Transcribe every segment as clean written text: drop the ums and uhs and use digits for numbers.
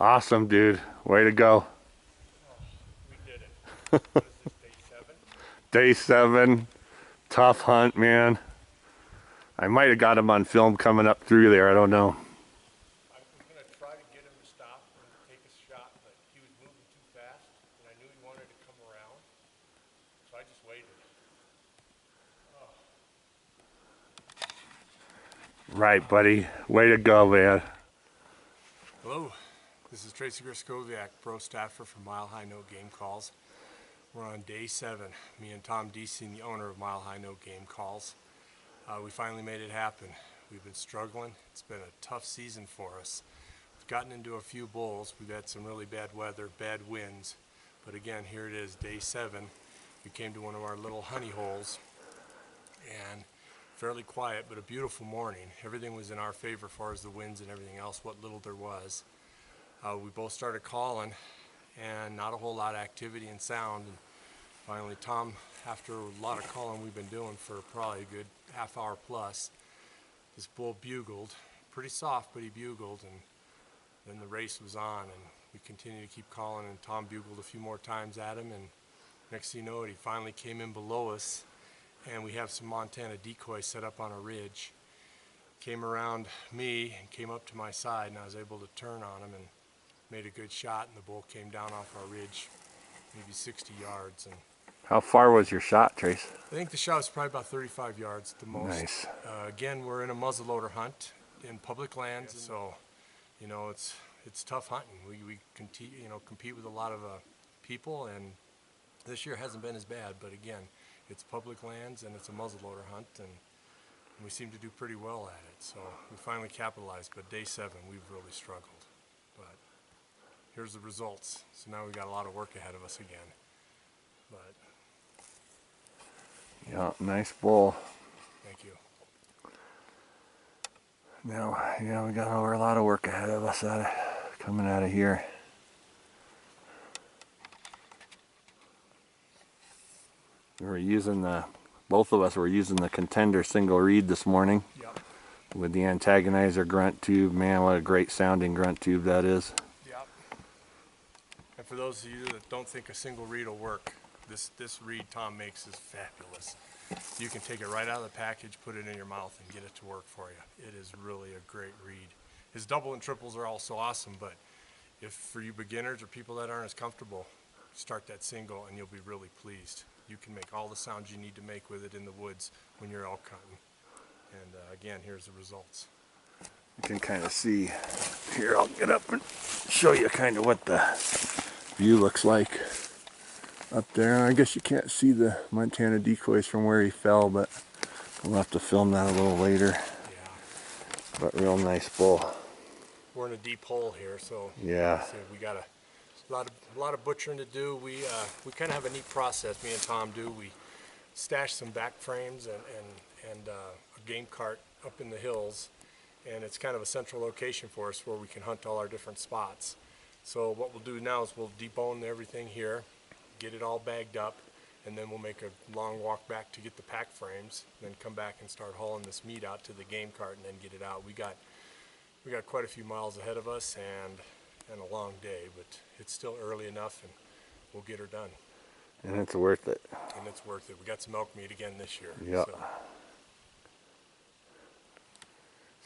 Awesome, dude. Way to go. Oh, we did it. What is this, day 7? Day 7. Tough hunt, man. I might have got him on film coming up through there. I don't know. I was going to try to get him to stop and take a shot, but he was moving too fast, and I knew he wanted to come around, so I just waited. Oh, Right, buddy. Way to go, man. hello, this is Tracy Griskowiak, pro staffer for Mile High Note Game Calls. We're on day 7. Me and Tom Deasing, the owner of Mile High Note Game Calls. We finally made it happen. We've been struggling. It's been a tough season for us. We've gotten into a few bulls. We've had some really bad weather, bad winds. But again, here it is, day 7. We came to one of our little honey holes and fairly quiet, but a beautiful morning. Everything was in our favor as far as the winds and everything else, what little there was. We both started calling and not a whole lot of activity and sound. And finally, Tom, after a lot of calling we've been doing for probably a good half hour plus, this bull bugled, pretty soft, but he bugled, and then the race was on, and we continued to keep calling, and Tom bugled a few more times at him, and next thing you know it, he finally came in below us, and we have some Montana decoys set up on a ridge. Came around me and came up to my side, and I was able to turn on him and made a good shot, and the bull came down off our ridge, maybe 60 yards. And How far was your shot, Trace? I think the shot was probably about 35 yards at the most. Nice. Again, we're in a muzzleloader hunt in public lands, so you know it's tough hunting. We compete with a lot of people, and this year hasn't been as bad. But again, it's public lands and it's a muzzleloader hunt, and we seem to do pretty well at it. So we finally capitalized. But day 7, we've really struggled. But here's the results. So now we've got a lot of work ahead of us again. But Yeah, nice bull. thank you. Now, yeah, we got a lot of work ahead of us coming out of here. We were using both of us were using the Contender single reed this morning. Yep. With the antagonizer grunt tube. Man, what a great sounding grunt tube that is. Yep. And for those of you that don't think a single reed will work, this reed Tom makes is fabulous. You can take it right out of the package, put it in your mouth, and get it to work for you. It is really a great reed. His double and triples are also awesome, but if for you beginners or people that aren't as comfortable, start that single and you'll be really pleased. You can make all the sounds you need to make with it in the woods when you're elk hunting. And again, here's the results. You can kind of see here. I'll get up and show you kind of what the view looks like up there. I guess you can't see the Montana decoys from where he fell, but we'll have to film that a little later. Yeah. But real nice bull. We're in a deep hole here, so Yeah. so we got a lot of butchering to do. We kind of have a neat process. Me and Tom do. We stash some back frames and a game cart up in the hills, and it's kind of a central location for us where we can hunt all our different spots. So what we'll do now is we'll debone everything here, get it all bagged up, and then we'll make a long walk back to get the pack frames, then come back and start hauling this meat out to the game cart and then get it out. We got quite a few miles ahead of us and a long day, but it's still early enough and we'll get her done. And it's worth it. And it's worth it. We got some elk meat again this year. Yeah. So.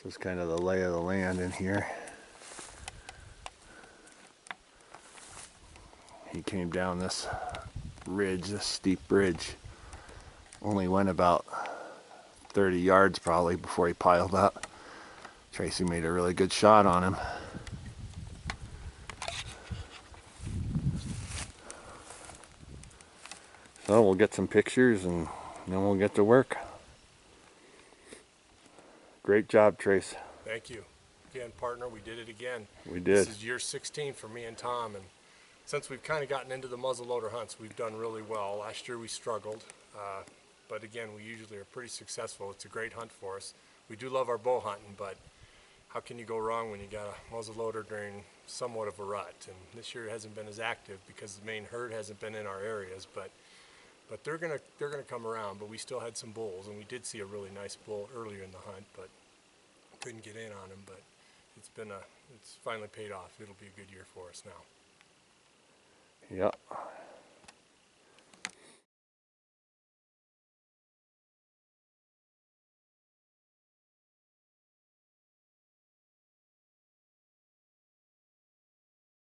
This is kind of the lay of the land in here. He came down this ridge, this steep ridge. Only went about 30 yards probably before he piled up. Tracy made a really good shot on him. So we'll get some pictures and then we'll get to work. Great job, Trace. Thank you. Again, partner, we did it again. We did. This is year 16 for me and Tom, and since we've kind of gotten into the muzzleloader hunts, we've done really well. Last year we struggled, but again, we usually are pretty successful. It's a great hunt for us. We do love our bow hunting, but how can you go wrong when you got a muzzleloader during somewhat of a rut? And this year it hasn't been as active because the main herd hasn't been in our areas, but they're gonna come around. But we still had some bulls, and we did see a really nice bull earlier in the hunt, but couldn't get in on him. But it's been it's finally paid off. It'll be a good year for us now. Yep.